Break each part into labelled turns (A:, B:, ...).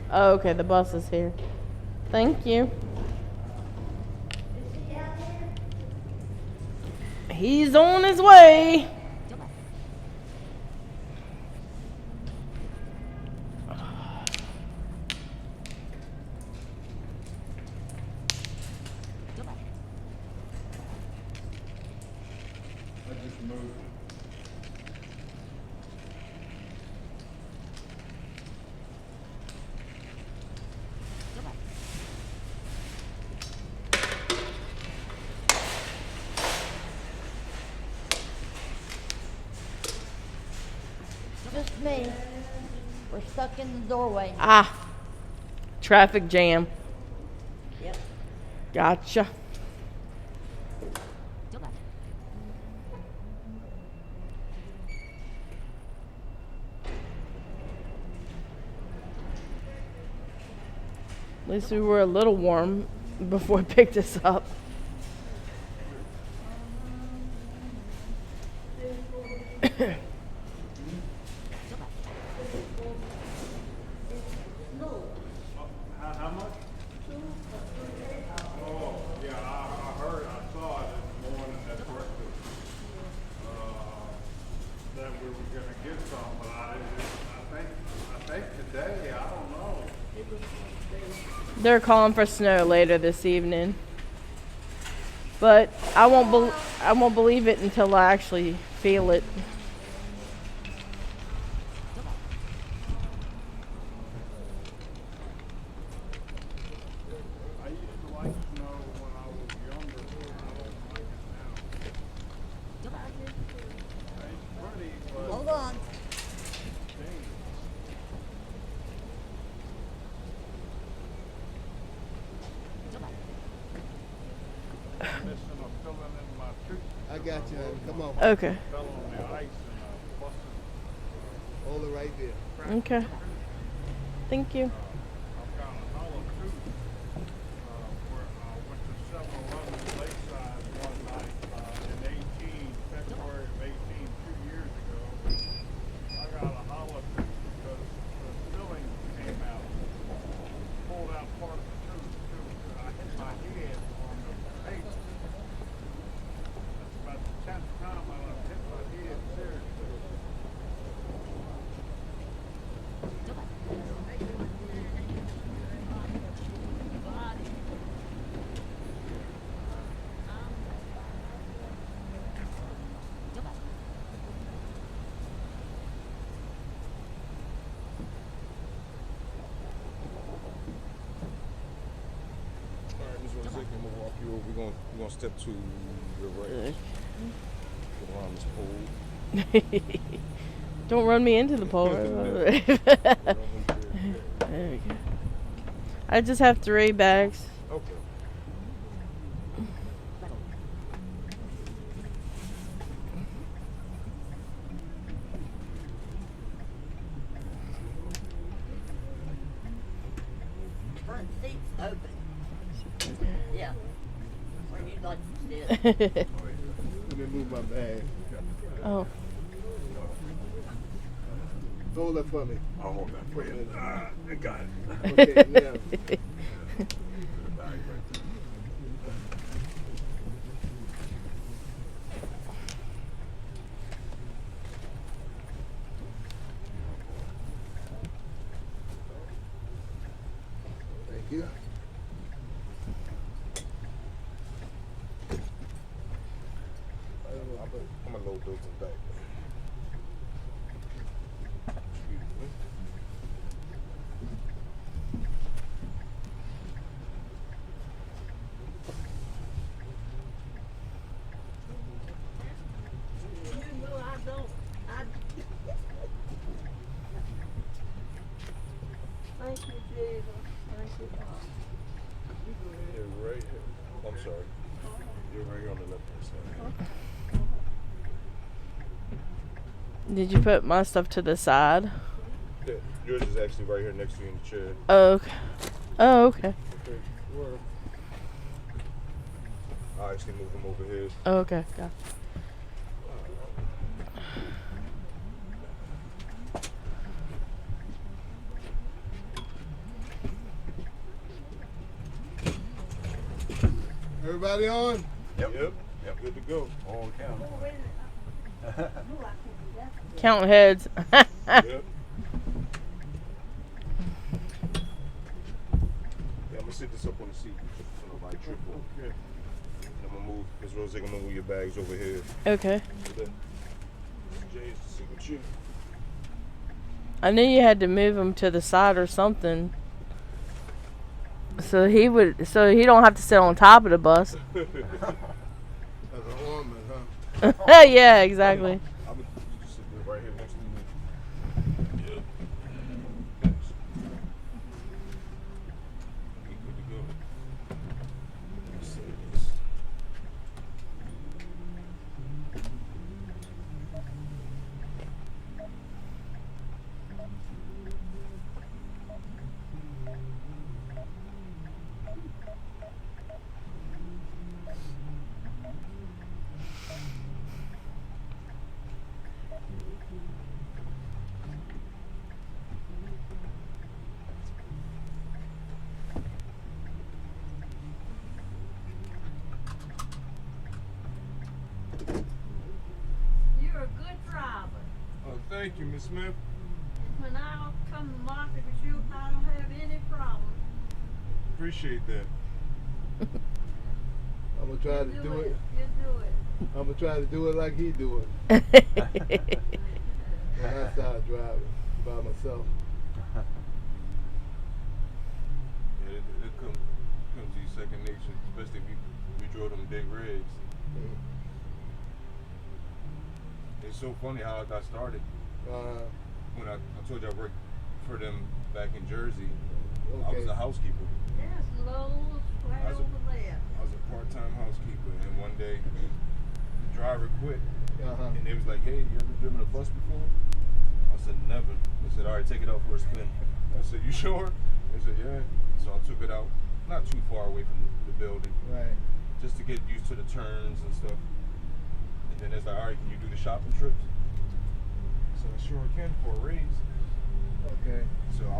A: Oh, okay, the bus is here. Thank you. He's on his way.
B: Just me. We're stuck in the doorway.
A: Ah, traffic jam.
B: Yep.
A: Gotcha. At least we were a little warm before it picked us up.
C: How much? Oh, yeah, I heard, I saw it this morning that breakfast, that we were gonna get some, but I think today, I don't know.
A: They're calling for snow later this evening. But I won't believe it until I actually feel it.
C: I used to like snow when I was younger, but I don't like it now. It's pretty, but
B: Hold on.
C: missing a filling in my tooth.
D: I got you, honey. Come on.
A: Okay.
C: Fell on the ice and I busted.
D: Hold it right there.
A: Okay. Thank you.
C: I've got a hollow tooth, where I went to 7-Eleven Lakeside one night, February of 18, 2 years ago. I got a hollow tooth because the filling came out, pulled out part of the tooth. I hit my head on the pavement. That's about the 10th time I've hit my head seriously.
E: All right, Ms. Rosick, I'm gonna walk you over. We're gonna step to your right. Go around this pole.
A: Don't run me into the pole. There we go. I just have 3 bags.
E: Okay.
B: Front seat's open. Yeah. Where you'd like to sit.
D: Let me move my bag.
A: Oh,
D: Hold that for me.
C: I'll hold that for you. I got it.
D: Okay, now. Thank you.
E: I'm gonna load those in the back. Excuse me.
B: Thank you, Jesus. Thank you, God.
E: Yeah, right here. I'm sorry. You're right here on the left hand side.
A: did you put my stuff to the side?
E: Yeah, yours is actually right here next to you in the chair.
A: Oh, okay. Oh, okay.
E: Okay. Word. I actually moved them over here.
A: Oh, okay. Got
D: Everybody on?
E: Yep. Yep. Good to go. All count.
A: Count heads.
E: Yep. Yeah, I'm gonna sit this up on the seat so nobody trip over.
D: Okay.
E: I'm gonna move, Ms. Rose, I'm gonna move your bags over here.
A: Okay.
E: So that Jay's to sit with you.
A: I knew you had to move him to the side or something. So he don't have to sit on top of the bus.
D: As an ornament, huh?
A: Yeah, exactly.
E: I'm gonna just sit there right here next to me. Yep. Thanks. We good to go. Let me see this.
B: You're a good driver.
E: Oh, thank you, Miss Smith.
B: When I come to market with you, I don't have any problem.
E: Appreciate that.
D: I'm gonna try to do it.
B: You do it.
D: I'm gonna try to do it like he do it. When I start driving by myself.
E: Yeah, it comes to you second nature, especially if you drove them big rigs. It's so funny how I got started. When I told you I worked for them back in Jersey, I was a housekeeper.
B: There's Lowe's right
E: I was a-
B: over there.
E: I was a part-time housekeeper, and one day the driver quit,
D: Uh-huh.
E: and they was like, "Hey, you ever driven a bus before?" I said, "Never." They said, "All right, take it out for a spin." I said, "You sure?" They said, "Yeah." So I took it out, not too far away from the building,
D: Right.
E: just to get used to the turns and stuff. And then it's like, "All right, can you do the shopping trips?" So I sure can for a raise.
D: Okay.
E: So I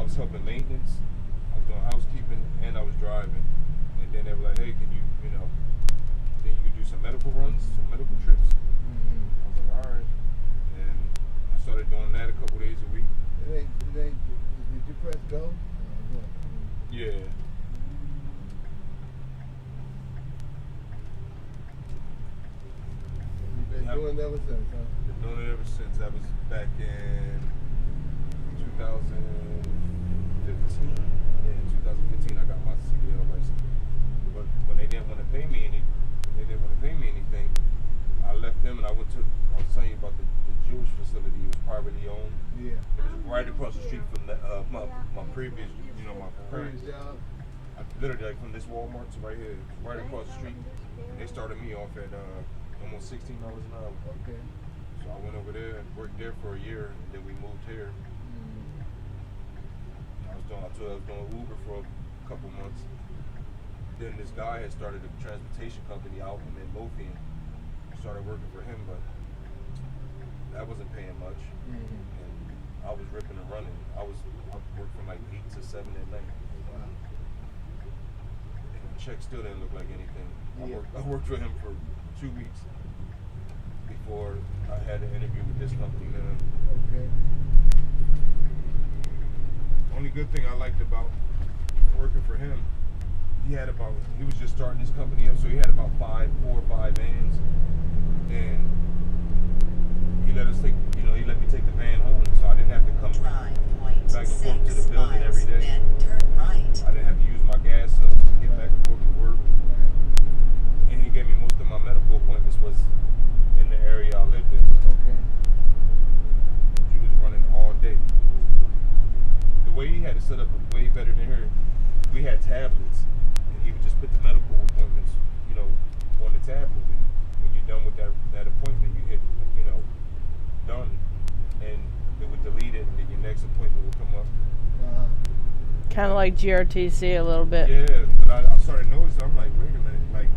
E: was helping maintenance, I was doing housekeeping, and I was driving. And then they were like, "Hey, can you then you can do some medical runs, some medical trips?" I was like, "All right." And I started doing that a couple days a week.
D: Did you press go?
E: Yeah.
D: You've been
E: Yep.
D: doing it ever since, huh?
E: Been doing it ever since. I was back in 2015. Yeah, in 2015 I got my CDL license. But when they didn't want to pay me anything, I left them and I was telling you about the Jewish facility. It was privately owned.
D: Yeah.
E: It was right across the street from the, my previous, my
D: Previous
E: parents.
D: job?
E: Literally like from this Walmart to right here, right across the street. And they started me off at almost $16 an hour.
D: Okay.
E: So I went over there and worked there for a year, and then we moved here. I was doing Uber for a couple months. Then this guy had started a transportation company out in Midlothian. I started working for him, but that wasn't paying much. And I was ripping and running. I worked from like 8 to 7 at night.
D: Wow.
E: And the check still didn't look like anything.
D: Yeah.
E: I worked for him for 2 weeks before I had an interview with this company now.
D: Okay.
E: Only good thing I liked about working for him, he was just starting his company up, so he had about 4 or 5 vans, and he let me take the van home, so I didn't have to come back and forth to the building every day.
F: Then turn right.
E: I didn't have to use my gas up to get back and forth to work, and he gave me most of my medical appointments was in the area I lived in.
D: Okay.
E: He was running all day. The way he had it set up was way better than her. We had tablets, and he would just put the medical appointments, on the tablet. And when you're done with that appointment, you hit, done, and it would delete it, and then your next appointment would come up.
A: Kind of like GRTC a little bit.
E: Yeah, but I started noticing. I'm like, wait a minute, like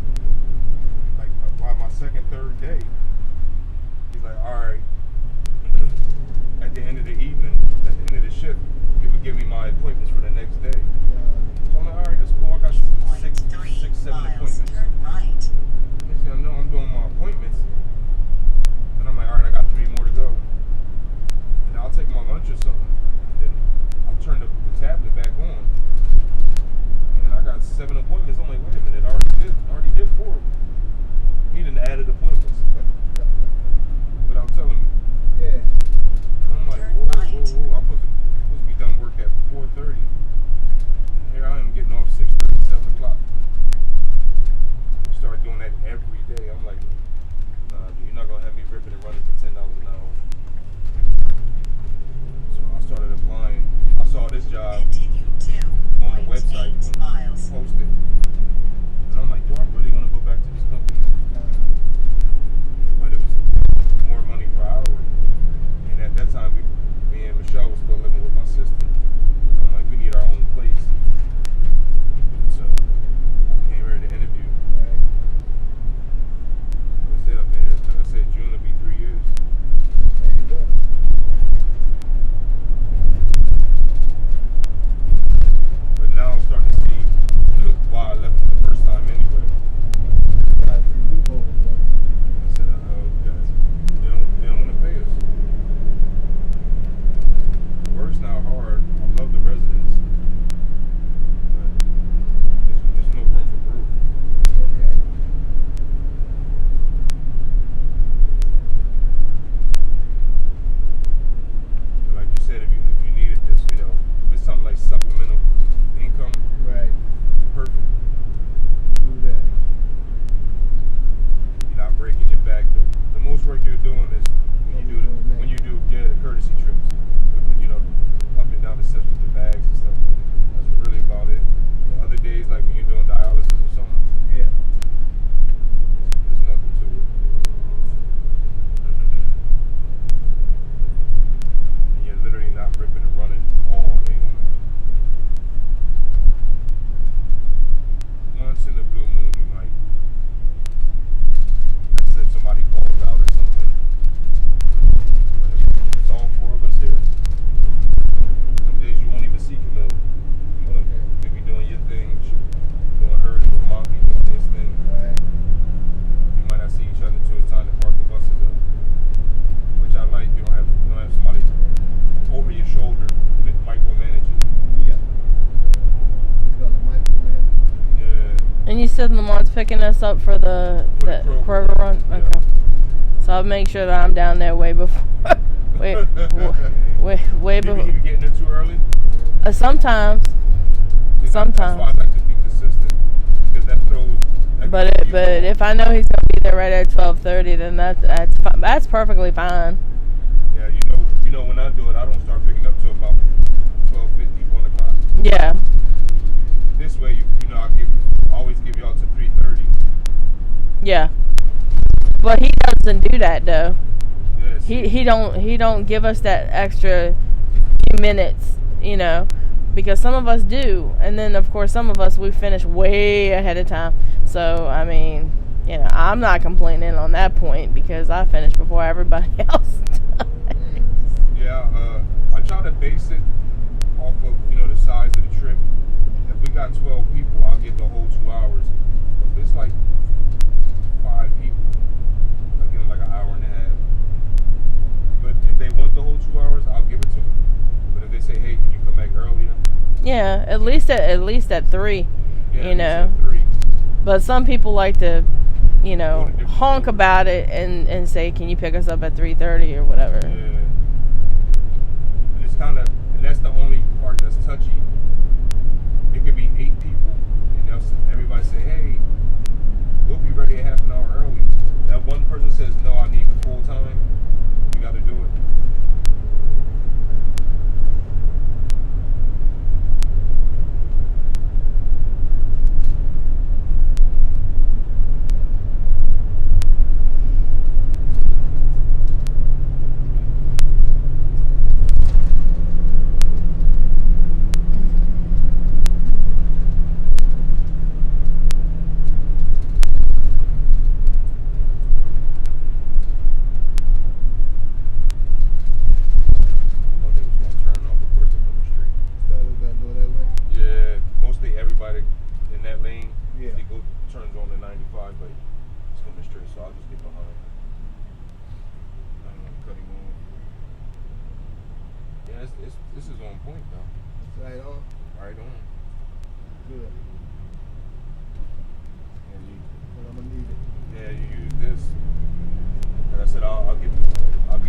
E: by my second, third day, he's like, all right. At the end of the evening, at the end of the shift, he would give me my appointments for the next day. So I'm like, all right, that's cool. I got
A: us up for the
E: For the Kroger
A: Kroger run?
E: Yeah.
A: Okay. So I'll make sure that I'm down there way before. way
E: He
A: before.
E: be getting there too early?
A: Sometimes.
E: See,
A: Sometimes.
E: That's why I like to be consistent. Because that throws... that
A: But
E: gives you
A: if I know he's gonna be there right at 12:30, then that's perfectly fine.
E: Yeah, you know when I do it, I don't start picking up till about 12:50, 1 o'clock.
A: Yeah.
E: This way, you know, I always give y'all to 3:30.
A: Yeah. But he doesn't do that though.
E: Yeah, see,
A: He don't give us that extra few minutes, you know, because some of us do, and then of course some of us we finish way ahead of time. So I mean, you know, I'm not complaining on that point because I finished before everybody else does.
E: Yeah, I try to base it off of, you know, the size of the trip. If we got 12 people, I'll give the whole 2 hours. If it's like 5 people, I give them like an hour and a half. But if they want the whole 2 hours, I'll give it to them. But if they say, hey, can you come back earlier?
A: Yeah, at least at 3,
E: Yeah,
A: you
E: at
A: know.
E: least at 3.
A: But some people like to, you know,
E: Go to different
A: honk
E: stores.
A: about it and say, can you pick us up at 3:30 or whatever.
E: Yeah. And it's kind of, and that's the only part that's touchy. It could be 8 people, and everybody say, hey, we'll be ready a half an hour early. That one person says, no, I need the full time. You got to do it. Everybody in that lane,
D: Yeah.
E: they turns on the 95, but it's coming straight, so I'll just get behind. I don't want to cut him off. Yeah, this is on point though.
D: It's right on.
E: Right on.
D: Good.
E: Yeah,
D: But I'm gonna need it.
E: you use this. Like I said, I'll get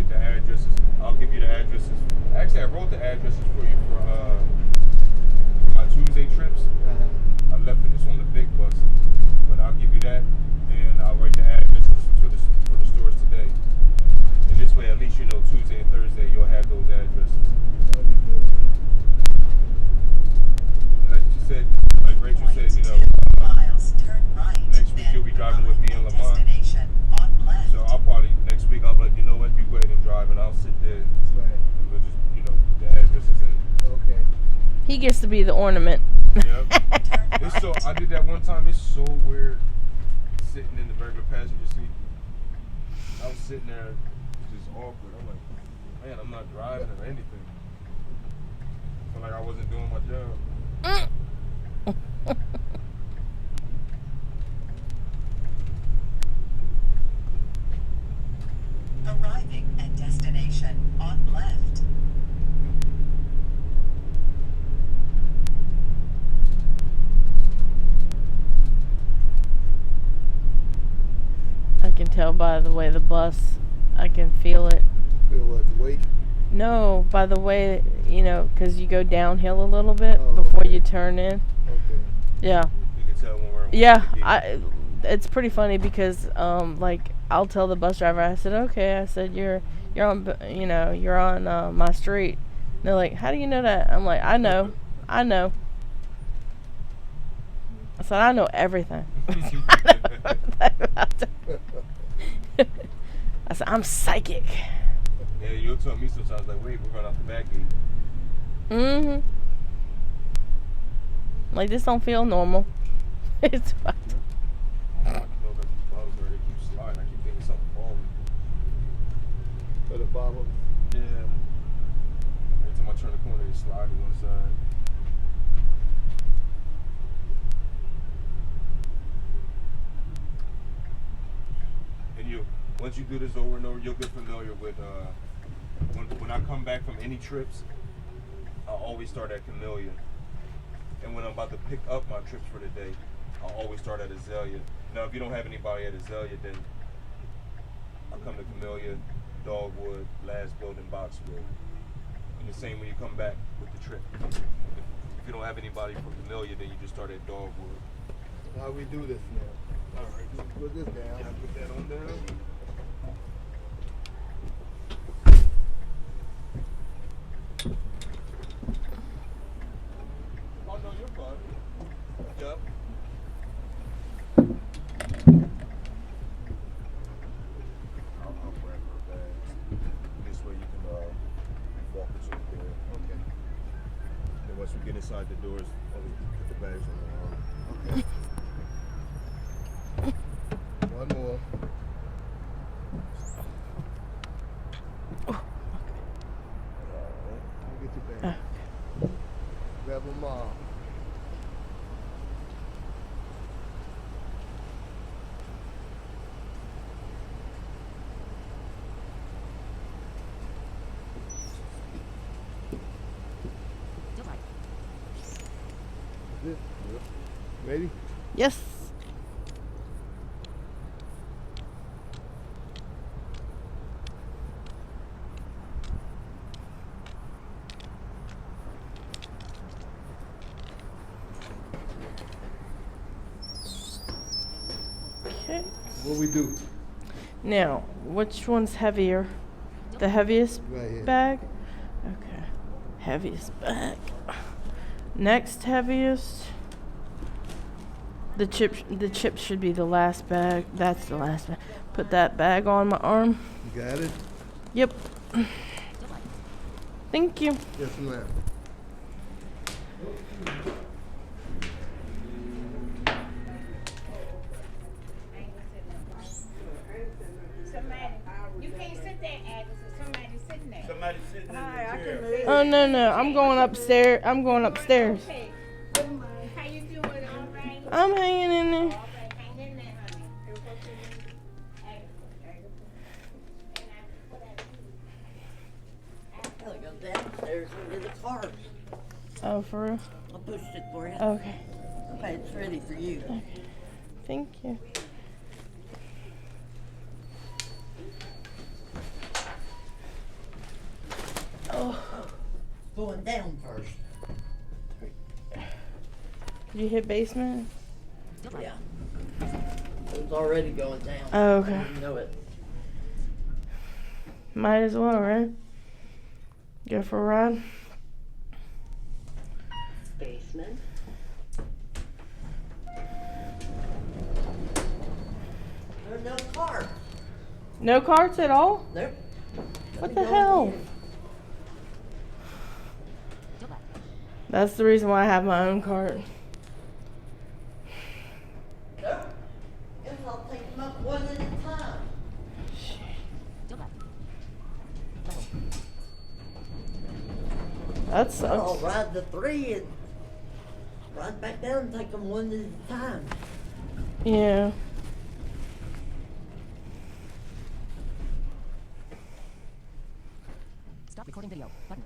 E: the addresses. I'll give you the addresses. Actually, I wrote the addresses for you for my Tuesday trips. I left it. It's on the big bus, but I'll give you that, and I'll write the addresses for the stores today. And this way, at least you know Tuesday and Thursday you'll have those addresses.
D: That'll be good.
E: Like you said, like Rachel said, you know, next week you'll be driving with me in Lamont. So I'll probably next week I'll be like, you know what, you go ahead and drive, and I'll sit there.
D: Right.
E: And we'll just, you know, the addresses in.
D: Okay.
A: He gets to be the ornament.
E: Yep. It's so, I did that one time. It's so weird sitting in the regular passenger seat. I was sitting there, it's just awkward. I'm like, man, I'm not driving or anything. I feel like I wasn't doing my job.
F: Arriving at destination on left.
A: I can tell by the way the bus, I can feel it.
D: Feel what? The weight?
A: No, by the way, you know, because you go downhill a little bit
D: Oh,
A: before
D: okay.
A: you turn in.
D: Okay.
A: Yeah.
E: You can tell when we're
A: Yeah,
E: the gate.
A: it's pretty funny because like I'll tell the bus driver, I said, okay, I said you're on, you know, you're on my street. And they're like, how do you know that? I'm like, I know. I said, I know everything. I said, I'm psychic.
E: Yeah, you'll tell me sometimes, like, wait, we're going out the back gate.
A: Mm-hmm. Like, this don't feel normal. It's fine.
E: I know that these bottles are, they keep sliding. I keep thinking something falling.
D: For the bottle.
E: Yeah. Every time I turn the corner, they slide to one side. And once you do this over and over, you'll get familiar with, when I come back from any trips, I always start at Camellia. And when I'm about to pick up my trips for the day, I'll always start at Azalea. Now, if you don't have anybody at Azalea, then I'll come to Camellia, Dogwood, Last Building, Boxwood. And the same when you come back with the trip. If you don't have anybody from Camellia, then you just start at Dogwood.
D: How we do this now? All right, just put this down.
E: I put that on down. Oh no, you're fine. Yep. I'll grab her bags. This way you can walk us over there.
D: Okay.
E: And once we get inside the doors, I'll put the bags on the arm.
D: Okay. One more. I'll get your bag. Grab them all. That's it. Ready?
A: Yes. Okay.
D: What we do?
A: Now, which one's heavier? The heaviest
D: Right here.
A: bag? Okay. Heaviest bag. Next heaviest. The chips should be the last bag. That's the last bag. Put that bag on my arm.
D: You got it?
A: Yep. Thank you.
D: Yes, ma'am.
B: Somebody, you can't sit there, Agnes, somebody's sitting there.
C: Somebody sitting in
B: Hi, I
C: the
B: can
C: chair.
B: move.
A: Oh no, I'm going upstairs. I'm going upstairs.
B: Okay. How you doing, all right?
A: I'm hanging in there.
B: All right, hang in there, honey.
G: Gotta go downstairs and get the card.
A: Oh, for real?
G: I pushed it for you.
A: Okay.
G: Okay, it's ready for you.
A: Thank you. Oh,
G: Going down first.
A: did you hit basement?
G: Yeah. It was already going down.
A: Oh,
G: I
A: okay.
G: didn't know it.
A: Might as well, right? Go for a ride.
G: Basement. There's no card.
A: No carts at all?
G: Nope.
A: What the hell? That's the reason why I have my own cart.
G: Nope. Guess I'll take them up one at a time.
A: That
G: I'll
A: sucks.
G: ride the 3 and ride back down and take them one at a time.
A: Yeah.
H: Stop recording video button.